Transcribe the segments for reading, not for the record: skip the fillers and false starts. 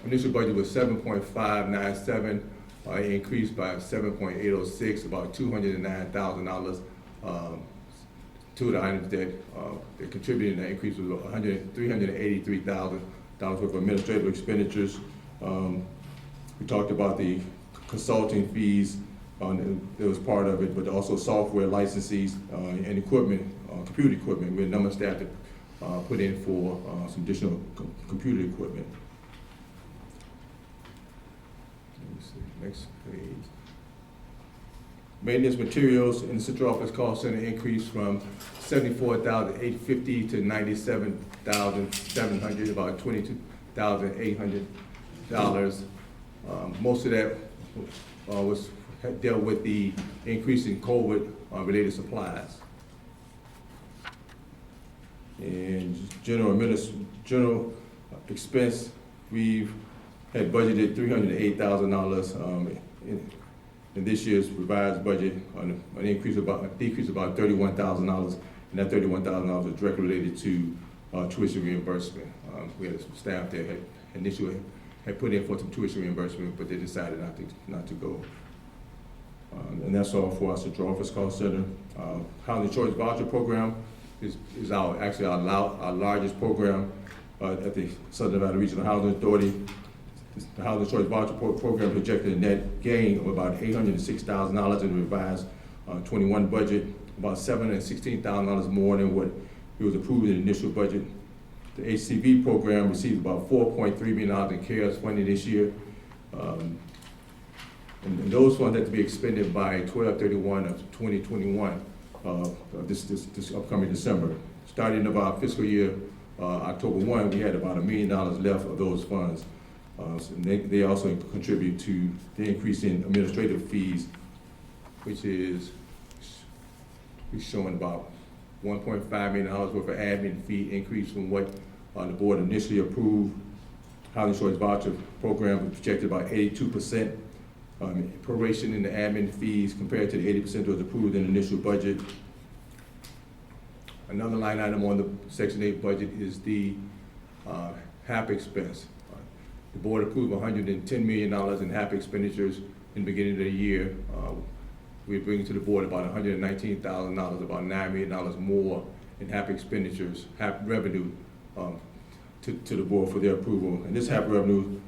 initial budget was 7.597, increased by 7.806, about $209,000. Two of the items that contributed to the increase was $383,000 worth of administrative expenditures. We talked about the consulting fees, it was part of it, but also software licenses and equipment, computer equipment. We had a number of staff that put in for some additional computer equipment. Let me see, next page. Maintenance materials in the central office cost center increased from $74,850 to $97,700, about $22,800. Most of that was dealt with the increase in COVID related supplies. And general expense, we've had budgeted $308,000 in this year's revised budget, an decrease of about $31,000, and that $31,000 is directly related to tuition reimbursement. We had some staff that had initially put in for some tuition reimbursement, but they decided not to go. And that's all for our central office cost center. Housing Choice Voucher Program is actually our largest program at the Southern Nevada Regional Housing Authority. The Housing Choice Voucher Program projected a net gain of about $806,000 in the revised 21 budget, about $716,000 more than what it was approved in the initial budget. The HCV program received about $4.3 million in CARES funding this year. And those funds have to be expended by 12/31 of 2021, this upcoming December. Starting of our fiscal year, October 1, we had about $1 million left of those funds. So they also contribute to the increase in administrative fees, which is showing about $1.5 million worth of admin fee increase from what the board initially approved. Housing Choice Voucher Program was projected about 82% proration in the admin fees compared to the 80% that was approved in the initial budget. Another line item on the Section 8 budget is the HAP expense. The board approved $110 million in HAP expenditures in the beginning of the year. We're bringing to the board about $119,000, about $9 million more in HAP expenditures, HAP revenue to the board for their approval. And this HAP revenue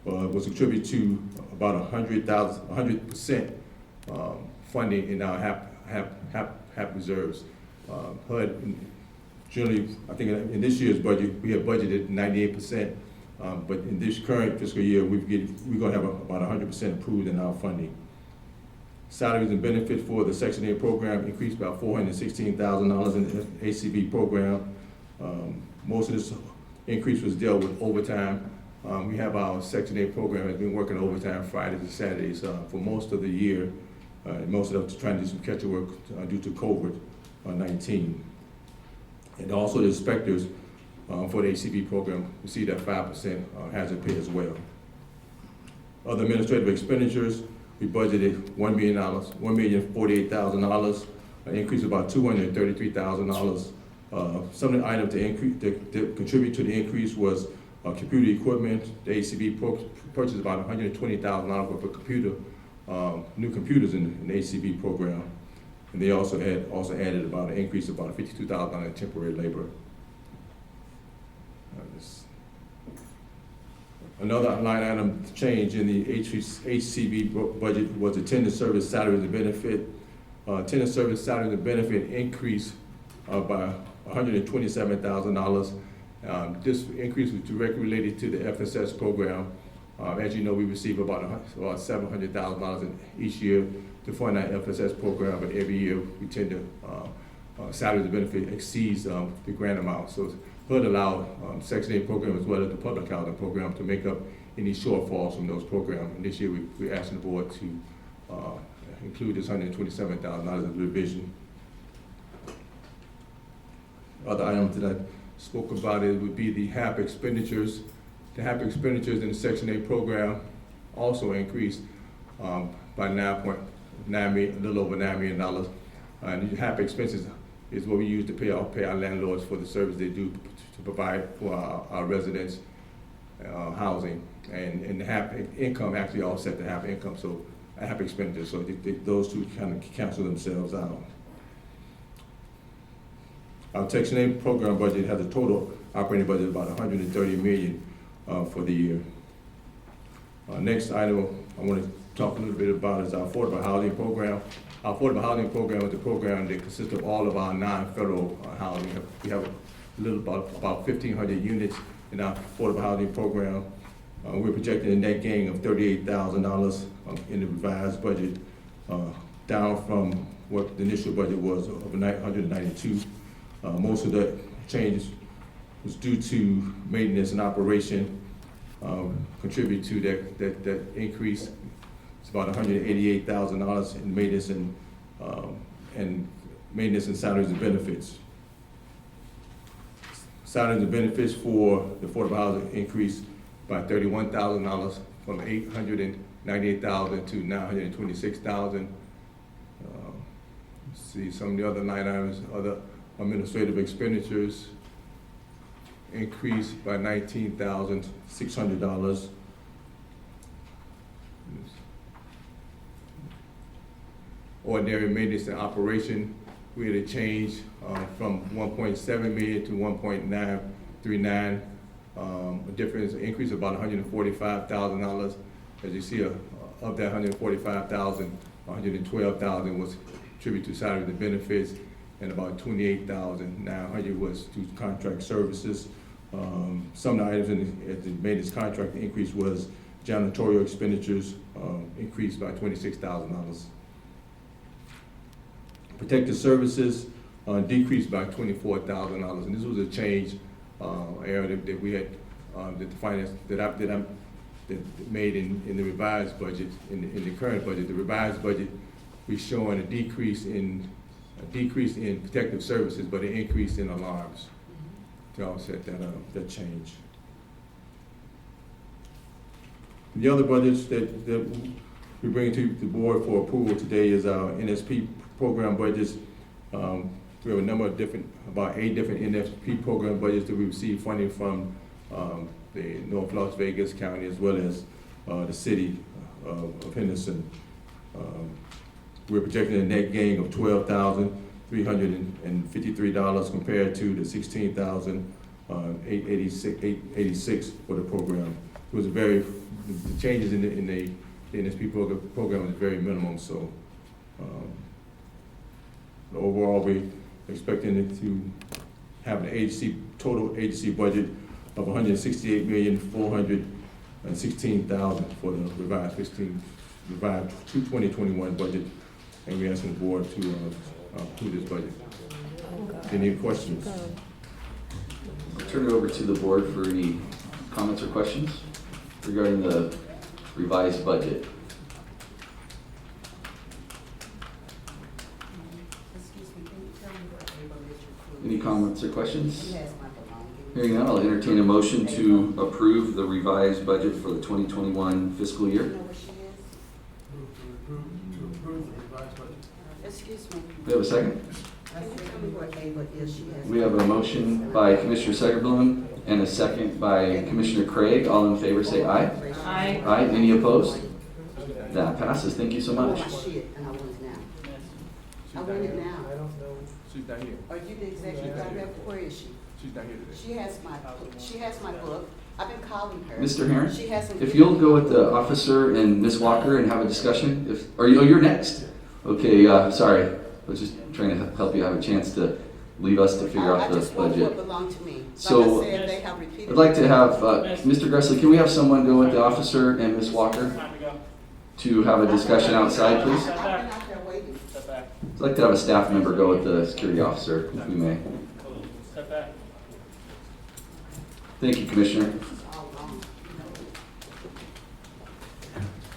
was attributed to about 100% funding in our HAP reserves. HUD, generally, I think in this year's budget, we have budgeted 98%. But in this current fiscal year, we're going to have about 100% approved in our funding. Salaries and benefits for the Section 8 program increased by $416,000 in the ACV program. Most of this increase was dealt with overtime. We have our Section 8 program has been working overtime Fridays and Saturdays for most of the year. Most of them trying to do some catch-up work due to COVID-19. And also the inspectors for the ACV program received that 5% hazard pay as well. Other administrative expenditures, we budgeted $1,048,000, an increase of about $233,000. Some of the items that contribute to the increase was computer equipment. The ACV purchased about $120,000 worth of new computers in the ACV program. And they also added about an increase of about $52,000 in temporary labor. Another line item change in the HCV budget was attendance service salaries and benefit. Attendance service salaries and benefit increased by $127,000. This increase was directly related to the FSS program. As you know, we receive about $700,000 each year to fund our FSS program, but every year we tend to salaries and benefit exceeds the grant amount. So HUD allowed Section 8 program as well as the public housing program to make up any shortfalls from those programs. And this year we're asking the board to include this $127,000 as a revision. Other items that I spoke about would be the HAP expenditures. The HAP expenditures in the Section 8 program also increased by $9.9 million, a little over $9 million. And the HAP expenses is what we use to pay our landlords for the service they do to provide for our residents' housing. and the HAP income actually offset the HAP income, so HAP expenditure, so those two kind of cancel themselves out. Our Section 8 program budget has a total operating budget of about $130 million for the year. Next item I want to talk a little bit about is our affordable housing program. Our affordable housing program is a program that consists of all of our non-federal housing. We have about 1,500 units in our affordable housing program. We're projecting a net gain of $38,000 in the revised budget, down from what the initial budget was of $192. Most of the changes was due to maintenance and operation, contribute to that increase. It's about $188,000 in maintenance and salaries and benefits. Salaries and benefits for the affordable housing increased by $31,000 from $898,000 to $926,000. See some of the other line items, other administrative expenditures increased by $19,600. Ordinary maintenance and operation, we had a change from $1.7 million to $1.939. A difference, increase of about $145,000. As you see, of that $145,000, $112,000 was attributed to salaries and benefits, and about $28,900 was to contract services. Some of the items in the maintenance contract increase was janitorial expenditures, increased by $26,000. Protective services decreased by $24,000, and this was a change area that we had that the finance that I made in the revised budget, in the current budget. The revised budget, we're showing a decrease in protective services, but an increase in alarms to offset that change. The other budgets that we bring to the board for approval today is our NSP program budgets. We have a number of about 8 different NSP program budgets that we receive funding from the North Las Vegas County as well as the city of Henderson. We're projecting a net gain of $12,353 compared to the $16,886 for the program. It was the changes in the NSP program was very minimum, so overall we're expecting it to have an total agency budget of $168,416,000 for the revised 2021 budget, and we're asking the board to approve this budget. Any questions? I'll turn it over to the board for any comments or questions regarding the revised budget. Any comments or questions? Hearing none, I'll entertain a motion to approve the revised budget for the 2021 fiscal year. Excuse me. We have a second? Can you tell me what Ava is? She has. We have a motion by Commissioner Segerbloom and a second by Commissioner Craig. All in favor say aye. Aye. Aye. Any opposed? That passes. Thank you so Oh, much. I see it, and I want it now. I want it now. She's not here. Are you the executive director? Where is she? She's not here today. She has my book. I've been calling her. Mr. Herron, She hasn't. if you'll go with the officer and Ms. Walker and have a discussion. You're next. Okay, sorry. I was just trying to help you have a chance to leave us to figure out I the just want what budget. belonged to me. So, Like I said, they have repeated. I'd like to have, Mr. Gressley, can we have someone go with the officer and Ms. Walker to have a discussion outside, please? I've been out there waiting. I'd like to have a staff member go with the security officer, if we may. Thank you, Commissioner. All along.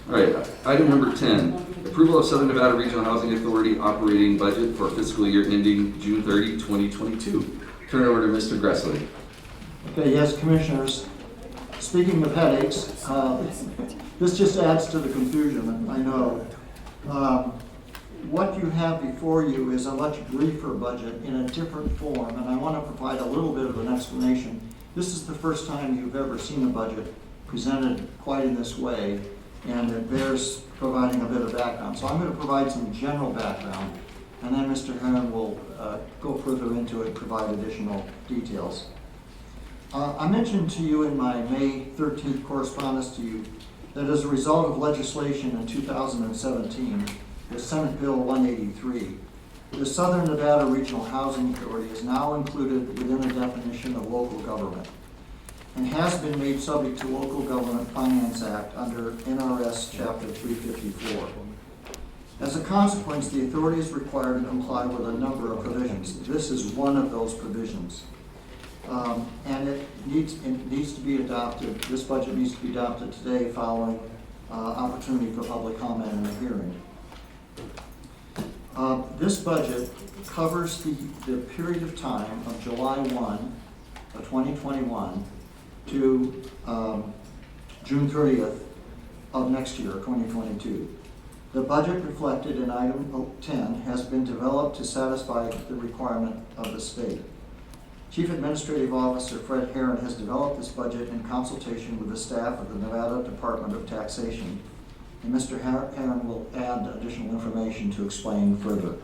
All right, item number 10, approval of Southern Nevada Regional Housing Authority operating budget for fiscal year ending June 30, 2022. Turn it over to Mr. Gressley. Okay, yes, Commissioners. Speaking of headaches, this just adds to the confusion, I know. What you have before you is a much briefer budget in a different form, and I want to provide a little bit of an explanation. This is the first time you've ever seen a budget presented quite in this way, and it bears providing a bit of background. So I'm going to provide some general background, and then Mr. Herron will go further into it and provide additional details. I mentioned to you in my May 13th correspondence to you that as a result of legislation in 2017, the Senate Bill 183, the Southern Nevada Regional Housing Authority is now included within the definition of local government and has been made subject to Local Government Finance Act under NRS Chapter 354. As a consequence, the authority is required to comply with a number of provisions. This is one of those provisions. And it needs to be adopted, this budget needs to be adopted today following opportunity for public comment and a hearing. This budget covers the period of time of July 1 of 2021 to June 30th of next year, 2022. The budget reflected in item 10 has been developed to satisfy the requirement of the state. Chief Administrative Officer Fred Herron has developed this budget in consultation with the staff of the Nevada Department of Taxation, and Mr. Herron will add additional information to explain further.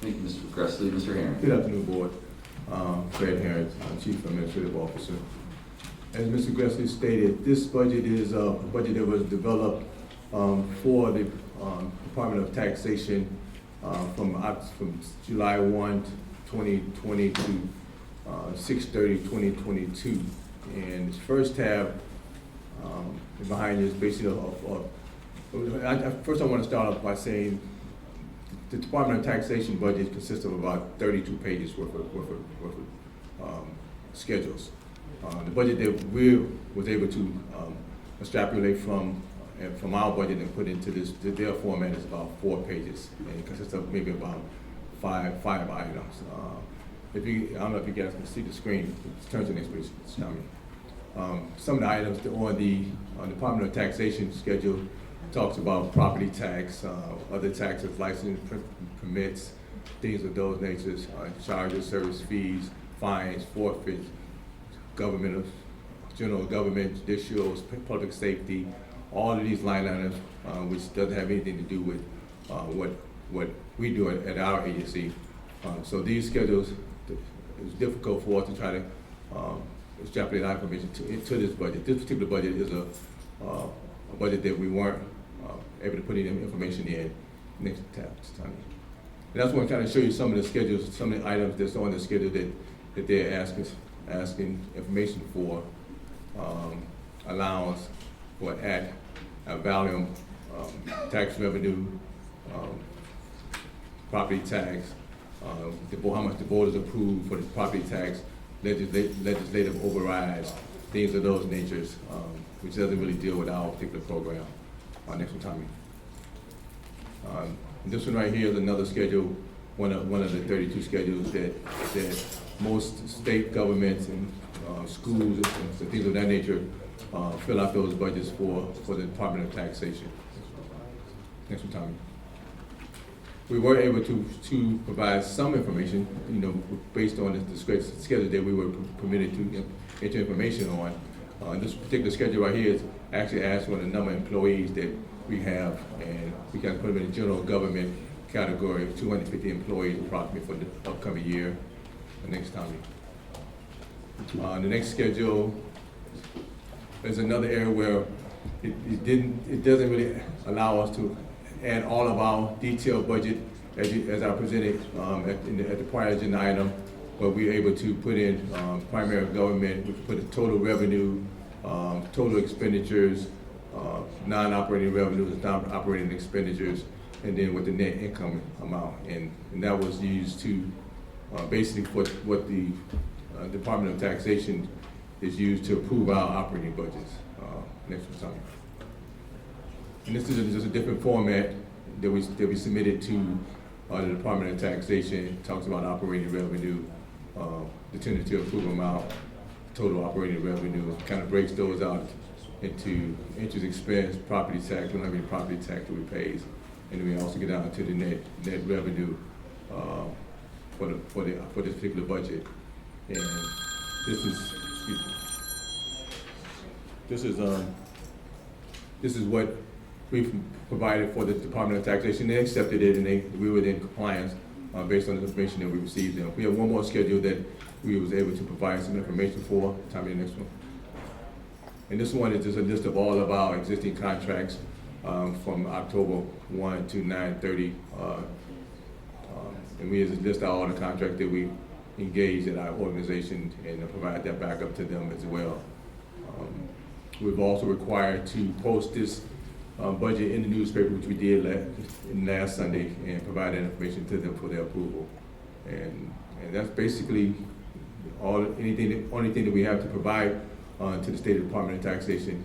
Thank you, Mr. Gressler. Mr. Herron. Good afternoon, Board. Fred Harris, Chief Administrative Officer. As Mr. Gressler stated, this budget is a budget that was developed for the Department of Taxation from July 1, 2020 to 6/30/2022. And this first tab behind is basically first I want to start off by saying the Department of Taxation budget consists of about 32 pages worth of schedules. The budget that we was able to extrapolate from our budget and put into their format is about 4 pages, and it consists of maybe about five items. I don't know if you guys can see the screen. Turn to the next page, Tommy. Some of the items on the Department of Taxation schedule talks about property tax, other taxes, license permits, things of those natures, charges, service fees, fines, forfeits, general government, judicial, public safety, all of these line items, which doesn't have anything to do with what we do at our agency. So these schedules, it's difficult for us to try to extrapolate our information to this budget. This particular budget is a budget that we weren't able to put any information in. Next tab, Tommy. And that's what I'm trying to show you some of the schedules, some of the items that's on the schedule that they're asking information for, allowance for ad valorem, tax revenue, property tax, how much the board has approved for the property tax, legislative overrides, things of those natures, which doesn't really deal with our particular program. Next one, Tommy. This one right here is another schedule, one of the 32 schedules that most state governments and schools and things of that nature fill out those budgets for the Department of Taxation. Next one, Tommy. We were able to provide some information, based on the schedule that we were permitted to enter information on. This particular schedule right here is actually asks for the number of employees that we have, and we can put them in the general government category of 250 employees approximately for the upcoming year. The next Tommy. The next schedule is another area where it doesn't really allow us to add all of our detailed budget as I presented at the prior agenda item, but we're able to put in primary government, we put a total revenue, total expenditures, non-operating revenues, non-operating expenditures, and then with the net income amount. And that was used to basically what the Department of Taxation is used to approve our operating budgets. Next one, Tommy. And this is just a different format that we submitted to the Department of Taxation. It talks about operating revenue, the tentative approval amount, total operating revenue. It kind of breaks those out into interest expense, property tax, we don't have any property tax that we pay, and then we also get down to the net revenue for this particular budget. And this is, excuse me. This is what we provided for the Department of Taxation. They accepted it, and we were in compliance based on the information that we received. And we have one more schedule that we was able to provide some information for. Time the next one. And this one is just a list of all of our existing contracts from October 1 to 9/30. And we just list out all the contracts that we engaged in our organization and provide that back up to them as well. We've also required to post this budget in the newspaper, which we did last Sunday, and provide that information to them for their approval. And that's basically only thing that we have to provide to the State Department of Taxation.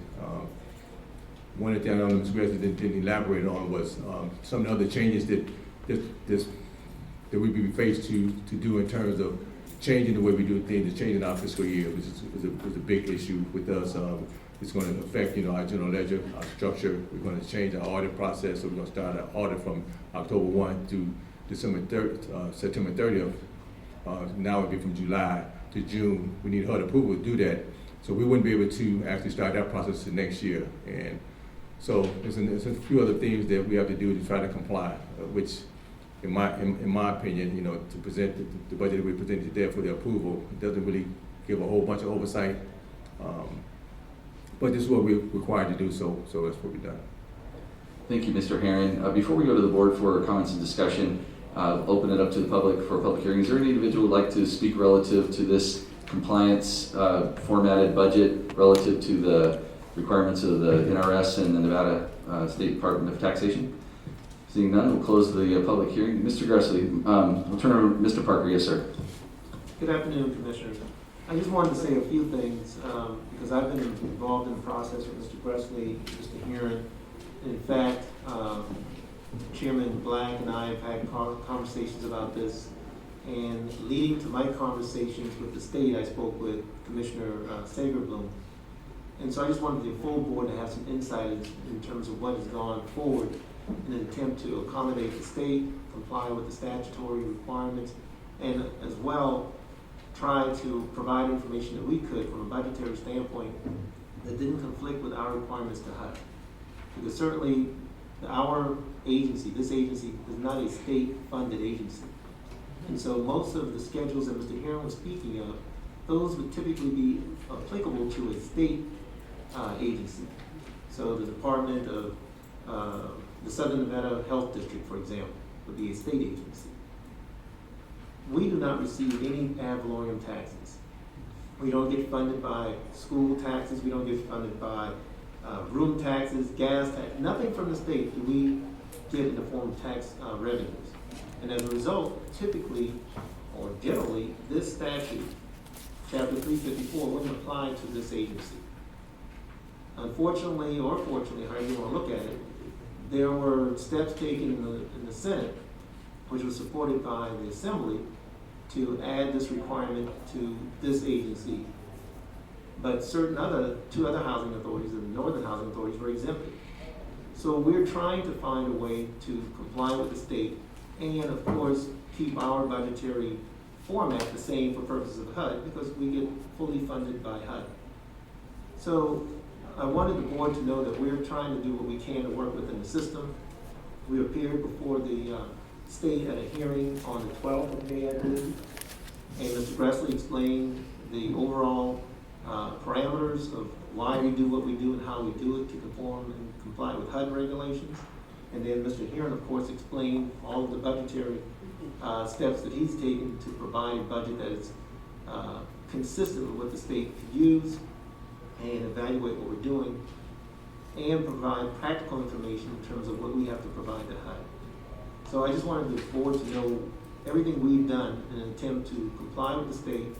One of the things I know Ms. Gressler didn't elaborate on was some of the other changes that we be faced to do in terms of changing the way we do things, changing our fiscal year, which is a big issue with us. It's going to affect, our general ledger, our structure. We're going to change our audit process. So we're going to start our audit from October 1 to September 30th. Now it'll be from July to June. We need HUD approval to do that. So we wouldn't be able to actually start that process the next year. And so there's a few other things that we have to do to try to comply, which in my opinion, to present the budget that we presented today for the approval, it doesn't really give a whole bunch of oversight. But this is what we're required to do, so that's what we've done. Thank you, Mr. Herron. Before we go to the board for comments and discussion, open it up to the public for a public hearing. Is there any individual who would like to speak relative to this compliance formatted budget relative to the requirements of the NRS and the Nevada State Department of Taxation? Seeing none, we'll close the public hearing. Mr. Gressler, we'll turn over to Mr. Parker. Yes, sir. Good afternoon, Commissioners. I just wanted to say a few things because I've been involved in the process with Mr. Gressler, Mr. Herron. In fact, Chairman Black and I have had conversations about this, and leading to my conversations with the state, I spoke with Commissioner Sagerbloom. And so I just wanted the full board to have some insight in terms of what has gone forward in an attempt to accommodate the state, comply with the statutory requirements, and as well try to provide information that we could from a budgetary standpoint that didn't conflict with our requirements to HUD. Because certainly our agency, this agency, is not a state-funded agency. And so most of the schedules that Mr. Herron was speaking of, those would typically be applicable to a state agency. So the Department of the Southern Nevada Health District, for example, would be a state agency. We do not receive any ad valorem taxes. We don't get funded by school taxes. We don't get funded by room taxes, gas tax. Nothing from the state do we get in the form of tax revenues. And as a result, typically, or generally, this statute, Chapter 354, wouldn't apply to this agency. Unfortunately, or fortunately, however you want to look at it, there were steps taken in the Senate, which was supported by the Assembly, to add this requirement to this agency. But two other housing authorities, the northern housing authorities, were exempted. So we're trying to find a way to comply with the state and, of course, keep our budgetary format the same for purposes of HUD because we get fully funded by HUD. So I wanted the board to know that we're trying to do what we can to work within the system. We appeared before the state at a hearing on the 12th of May, I believe, and Mr. Gressler explained the overall parameters of why we do what we do and how we do it to conform and comply with HUD regulations. And then Mr. Herron, of course, explained all of the budgetary steps that he's taken to provide a budget that is consistent with what the state could use and evaluate what we're doing and provide practical information in terms of what we have to provide to HUD. So I just wanted the board to know everything we've done in an attempt to comply with the state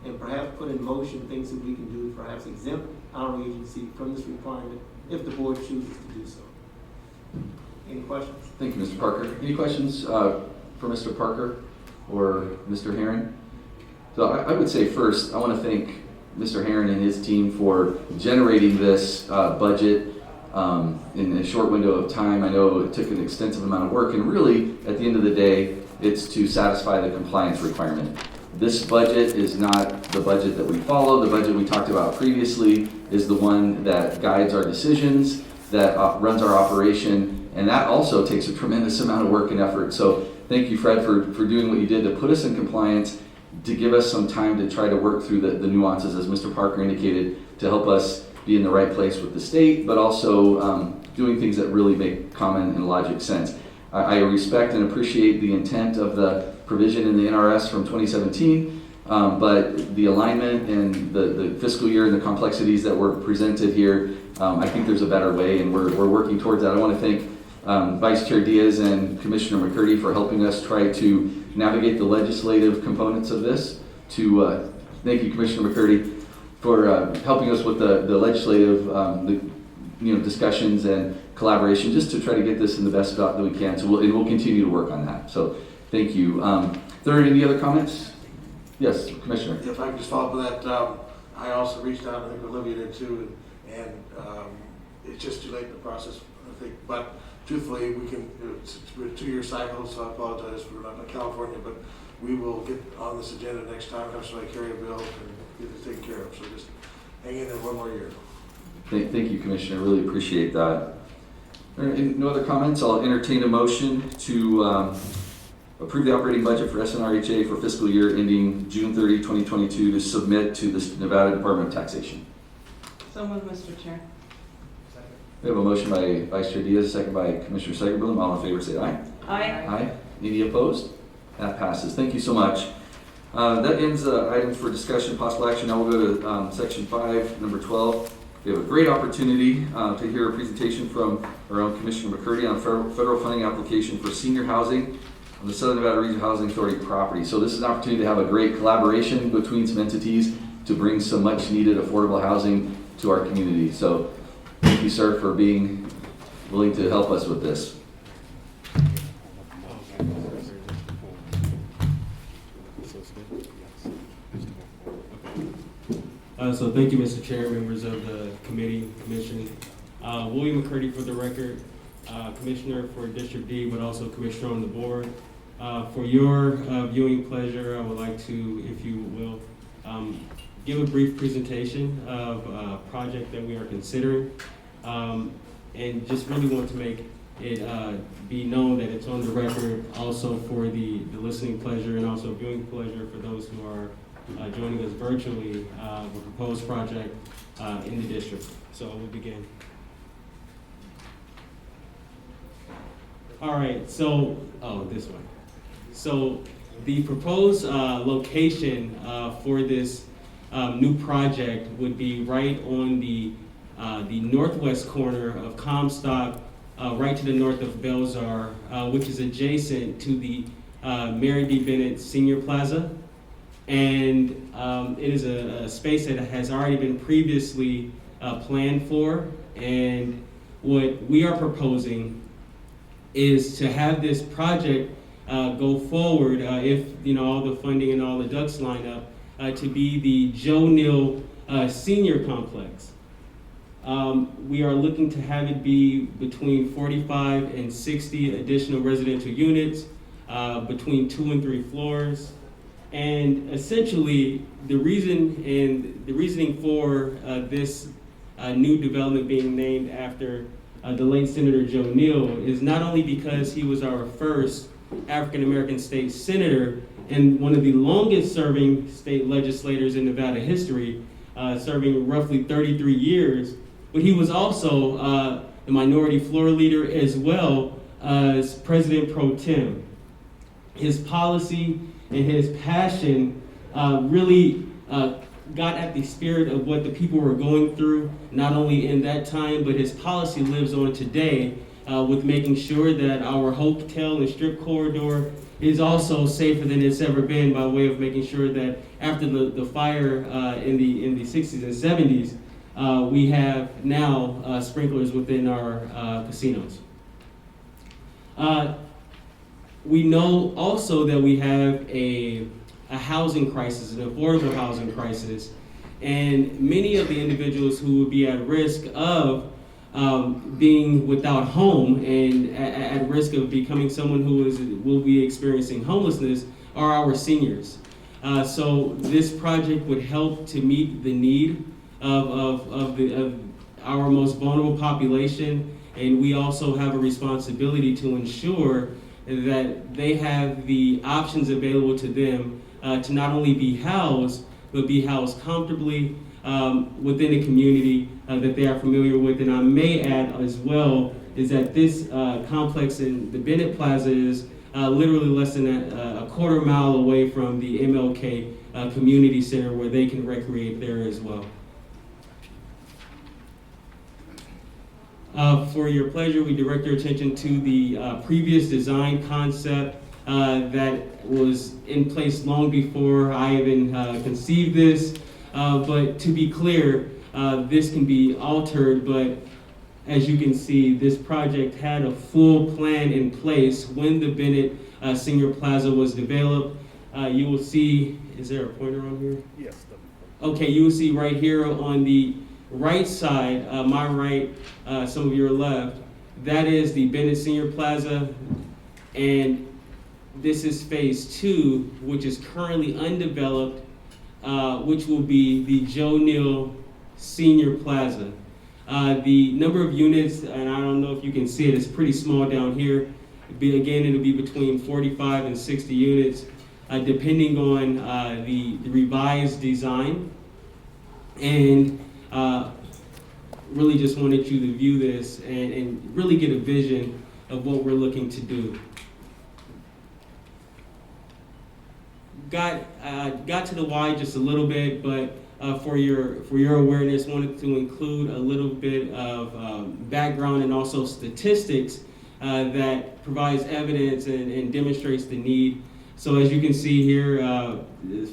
and perhaps put in motion things that we can do to perhaps exempt our agency from this requirement if the board chooses to do so. Any questions? Thank you, Mr. Parker. Any questions for Mr. Parker or Mr. Herron? So I would say first, I want to thank Mr. Herron and his team for generating this budget in a short window of time. I know it took an extensive amount of work, and really, at the end of the day, it's to satisfy the compliance requirement. This budget is not the budget that we follow. The budget we talked about previously is the one that guides our decisions, that runs our operation, and that also takes a tremendous amount of work and effort. So thank you, Fred, for doing what you did to put us in compliance, to give us some time to try to work through the nuances, as Mr. Parker indicated, to help us be in the right place with the state, but also doing things that really make common and logic sense. I respect and appreciate the intent of the provision in the NRS from 2017, but the alignment and the fiscal year and the complexities that were presented here, I think there's a better way, and we're working towards that. I want to thank Vice Chair Diaz and Commissioner McCurdy for helping us try to navigate the legislative components of this. Thank you, Commissioner McCurdy, for helping us with the legislative discussions and collaboration, just to try to get this in the best spot that we can. So we'll continue to work on that. So thank you. Are there any other comments? Yes, Commissioner. If I could just follow up with that, I also reached out, I think Olivia did too, and it's just too late in the process, I think. But truthfully, it's a 2-year cycle, so I apologize for not in California, but we will get on this agenda next time, have somebody carry a bill and get it taken care of. So just hang in there one more year. Thank you, Commissioner. I really appreciate that. No other comments? I'll entertain a motion to approve the operating budget for SNRHA for fiscal year ending June 30, 2022 to submit to the Nevada Department of Taxation. So moved, Mr. Chair. We have a motion by Vice Chair Diaz, a second by Commissioner Segerbloom. All in favor say aye. Aye. Aye. Any opposed? That passes. Thank you so much. That ends items for discussion, possible action. Now we'll go to section 5, number 12. We have a great opportunity to hear a presentation from our own Commissioner McCurdy on federal funding application for senior housing on the Southern Nevada Regional Housing Authority property. So this is an opportunity to have a great collaboration between some entities to bring some much needed affordable housing to our community. So thank you, sir, for being willing to help us with this. So thank you, Mr. Chair, members of the committee, commission. William McCurdy for the record, Commissioner for District D, but also Commissioner on the board. For your viewing pleasure, I would like to, if you will, give a brief presentation of a project that we are considering. And just really want to make it be known that it's on the record also for the listening pleasure and also viewing pleasure for those who are joining us virtually with a proposed project in the district. So we'll begin. All right, so, this one. So the proposed location for this new project would be right on the northwest corner of Comstock, right to the north of Belzar, which is adjacent to the Mary D. Bennett Senior Plaza. And it is a space that has already been previously planned for. And what we are proposing is to have this project go forward, if all the funding and all the ducks line up, to be the Joe Neal Senior Complex. We are looking to have it be between 45 and 60 additional residential units, between 2 and 3 floors. And essentially, the reasoning for this new development being named after the late Senator Joe Neal is not only because he was our first African-American state senator and one of the longest serving state legislators in Nevada history, serving roughly 33 years, but he was also the minority floor leader as well as President Pro Tem. His policy and his passion really got at the spirit of what the people were going through, not only in that time, but his policy lives on today with making sure that our hotel and strip corridor is also safer than it's ever been, by way of making sure that after the fire in the 60s and 70s, we have now sprinklers within our casinos. We know also that we have a housing crisis, an affordable housing crisis, and many of the individuals who would be at risk of being without home and at risk of becoming someone who will be experiencing homelessness are our seniors. So this project would help to meet the need of our most vulnerable population, and we also have a responsibility to ensure that they have the options available to them to not only be housed, but be housed comfortably within a community that they are familiar with. And I may add as well is that this complex in the Bennett Plaza is literally less than a quarter mile away from the MLK Community Center, where they can recreate there as well. For your pleasure, we direct your attention to the previous design concept that was in place long before I even conceived this. But to be clear, this can be altered, but as you can see, this project had a full plan in place when the Bennett Senior Plaza was developed. You will see, is there a pointer on here? Yes. Okay, you will see right here on the right side, my right, some of your left, that is the Bennett Senior Plaza, and this is phase 2, which is currently undeveloped, which will be the Joe Neal Senior Plaza. The number of units, and I don't know if you can see it, it's pretty small down here. Again, it'll be between 45 and 60 units, depending on the revised design. And really just wanted you to view this and really get a vision of what we're looking to do. Got to the why just a little bit, but for your awareness, wanted to include a little bit of background and also statistics that provides evidence and demonstrates the need. So as you can see here,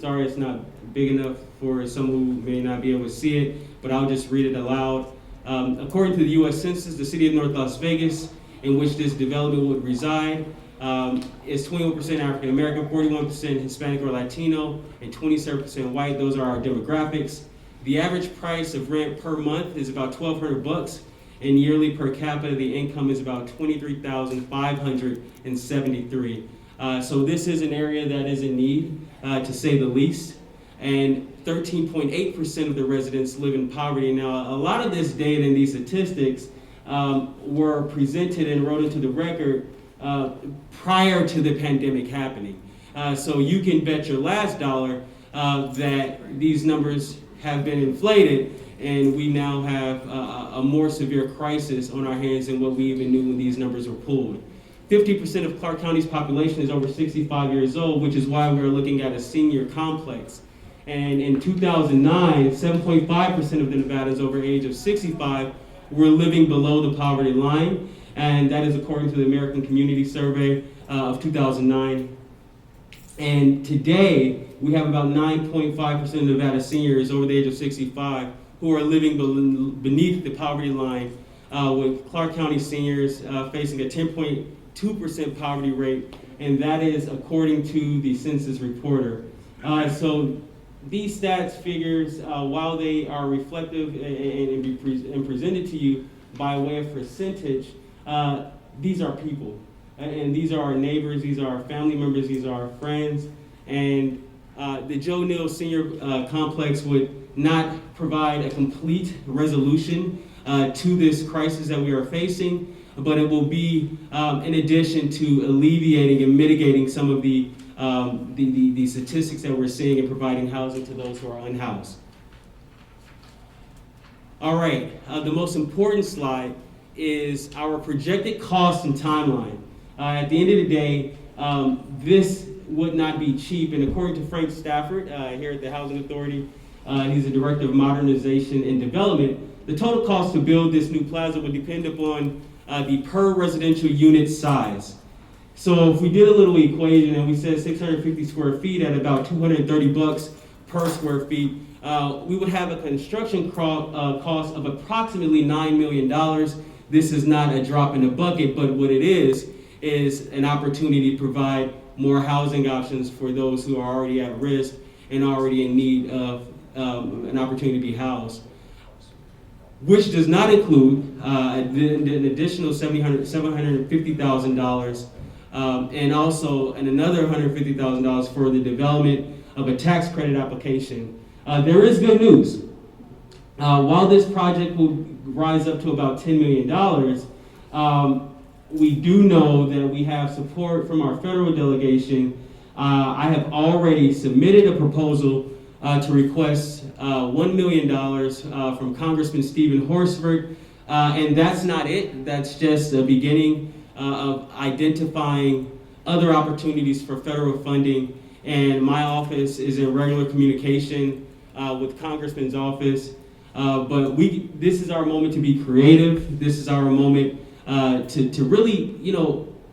sorry it's not big enough for some who may not be able to see it, but I'll just read it aloud. According to the U.S. Census, the city of North Las Vegas, in which this development would reside, is 21% African American, 41% Hispanic or Latino, and 27% white. Those are our demographics. The average price of rent per month is about $1,200, and yearly per capita, the income is about $23,573. So this is an area that is in need, to say the least. And 13.8% of the residents live in poverty. Now, a lot of this data and these statistics were presented and wrote into the record prior to the pandemic happening. So you can bet your last dollar that these numbers have been inflated, and we now have a more severe crisis on our hands than what we even knew when these numbers were pulled. 50% of Clark County's population is over 65 years old, which is why we're looking at a senior complex. And in 2009, 7.5% of the Nevadans over age of 65 were living below the poverty line, and that is according to the American Community Survey of 2009. And today, we have about 9.5% of Nevada seniors over the age of 65 who are living beneath the poverty line, with Clark County seniors facing a 10.2% poverty rate, and that is according to the census reporter. So these stats figures, while they are reflective and presented to you by way of percentage, these are people, and these are our neighbors, these are our family members, these are our friends, and the Joe Neal Senior Complex would not provide a complete resolution to this crisis that we are facing, but it will be in addition to alleviating and mitigating some of the statistics that we're seeing and providing housing to those who are unhoused. All right, the most important slide is our projected cost and timeline. At the end of the day, this would not be cheap, and according to Frank Stafford here at the Housing Authority, he's the Director of Modernization and Development, the total cost to build this new plaza would depend upon the per residential unit size. So if we did a little equation and we said 650 square feet at about $230 per square feet, we would have a construction cost of approximately $9 million. This is not a drop in the bucket, but what it is an opportunity to provide more housing options for those who are already at risk and already in need of an opportunity to be housed, which does not include an additional $750,000 and another $150,000 for the development of a tax credit application. There is good news. While this project will rise up to about $10 million, we do know that we have support from our federal delegation. I have already submitted a proposal to request $1 million from Congressman Stephen Horsford, and that's not it. That's just the beginning of identifying other opportunities for federal funding, and my office is in regular communication with Congressman's office. But this is our moment to be creative. This is our moment to really,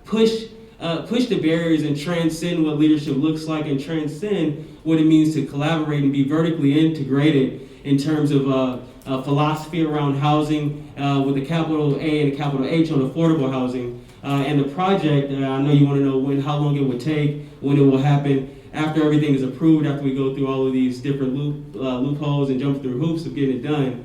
push the barriers and transcend what leadership looks like and transcend what it means to collaborate and be vertically integrated in terms of a philosophy around housing with a capital A and a capital H on affordable housing. And the project, I know you want to know how long it would take, when it will happen. After everything is approved, after we go through all of these different loopholes and jump through hoops of getting it done,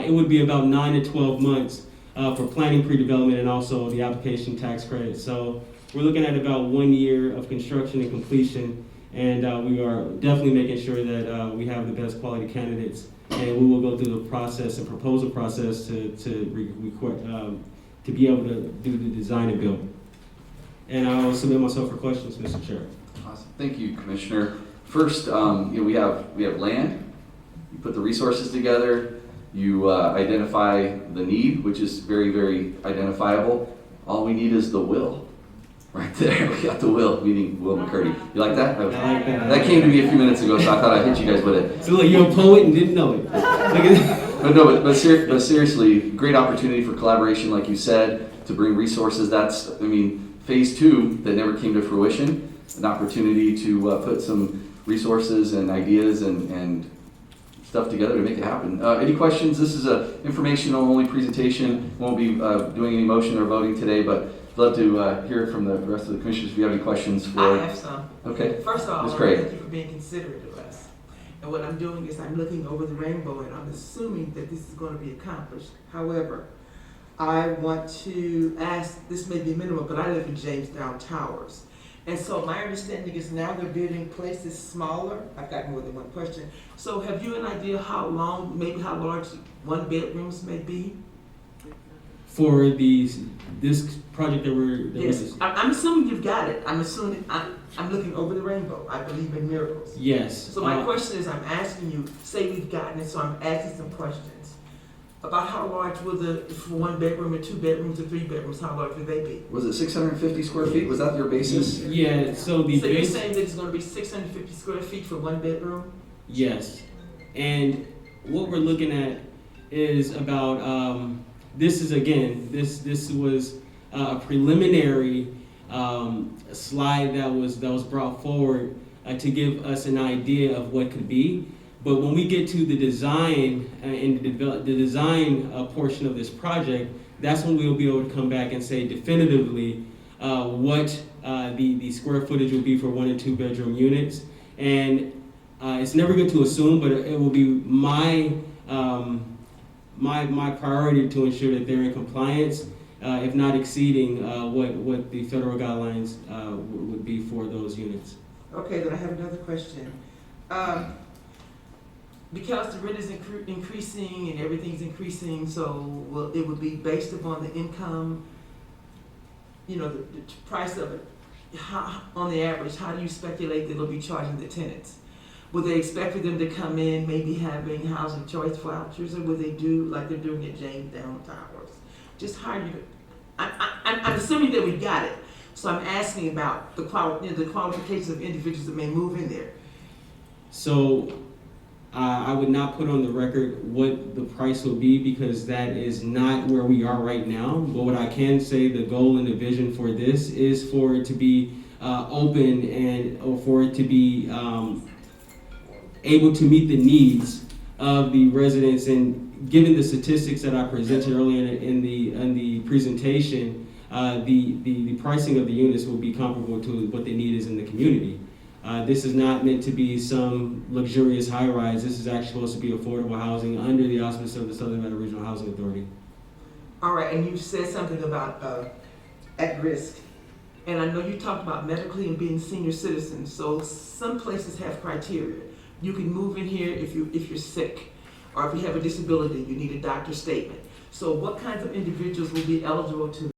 it would be about 9 to 12 months for planning, pre-development, and also the application tax credit. So we're looking at about 1 year of construction and completion, and we are definitely making sure that we have the best quality candidates, and we will go through the process, a proposal process, to be able to do the design and build. And I'll submit myself for questions, Mr. Chair. Awesome. Thank you, Commissioner. First, we have land. You put the resources together. You identify the need, which is very, very identifiable. All we need is the will. Right there, we got the will, meaning Will McCurdy. You like that? I like that. That came to me a few minutes ago, so I thought I'd hit you guys with it. So look, you're a poet and didn't know it. Look at But no, but seriously, great opportunity for collaboration, like you said, to bring resources. That's, phase 2 that never came to fruition, an opportunity to put some resources and ideas and stuff together to make it happen. Any questions? This is a informational only presentation. Won't be doing any motion or voting today, but I'd love to hear from the rest of the commissioners if you have any questions for. I have some. Okay. First of all, Ms. I Craig. thank you for being considerate of us. And what I'm doing is I'm looking over the rainbow and I'm assuming that this is going to be accomplished. However, I want to ask, this may be minimal, but I live in Jamestown Towers. And so my understanding is now they're building places smaller. I've got more than one question. So have you an idea how large 1 bedrooms may be? For this project that we're Yes, I'm assuming you've got it. I'm assuming, I'm looking over the rainbow. I believe in miracles. yes. So my question is, I'm asking you, say we've gotten it, so I'm asking some questions about how large will for 1 bedroom and 2 bedrooms or 3 bedrooms, how large will they be? Was it 650 square feet? Was that your basis? Yeah. So So you're saying that it's going to be 650 square feet for 1 bedroom? Yes, and what we're looking at is about. This was a preliminary slide that was brought forward to give us an idea of what could be. But when we get to the design and the design portion of this project, that's when we'll be able to come back and say definitively what the square footage will be for 1 and 2 bedroom units. And it's never good to assume, but it will be my priority to ensure that they're in compliance, if not exceeding what the federal guidelines would be for those units. Okay, then I have another question. Because the rent is increasing and everything's increasing, so it would be based upon the income, the price of it. How, on the average, how do you speculate that they'll be charging the tenants? Would they expect for them to come in maybe having housing choice vouchers, or would they do like they're doing at Jamestown Towers? Just how you? I'm assuming that we got it. So I'm asking about the qualifications of individuals that may move in there. So I would not put on the record what the price will be because that is not where we are right now. But what I can say, the goal and the vision for this is for it to be open or for it to be able to meet the needs of the residents. And given the statistics that I presented earlier in the presentation, the pricing of the units will be comparable to what the need is in the community. This is not meant to be some luxurious high-rise. This is actually supposed to be affordable housing under the auspices of the Southern Nevada Regional Housing Authority. All right, and you said something about at risk. And I know you talked about medically and being senior citizens, so some places have criteria. You can move in here if you're sick, or if you have a disability, you need a doctor's statement. So what kinds of individuals will be eligible to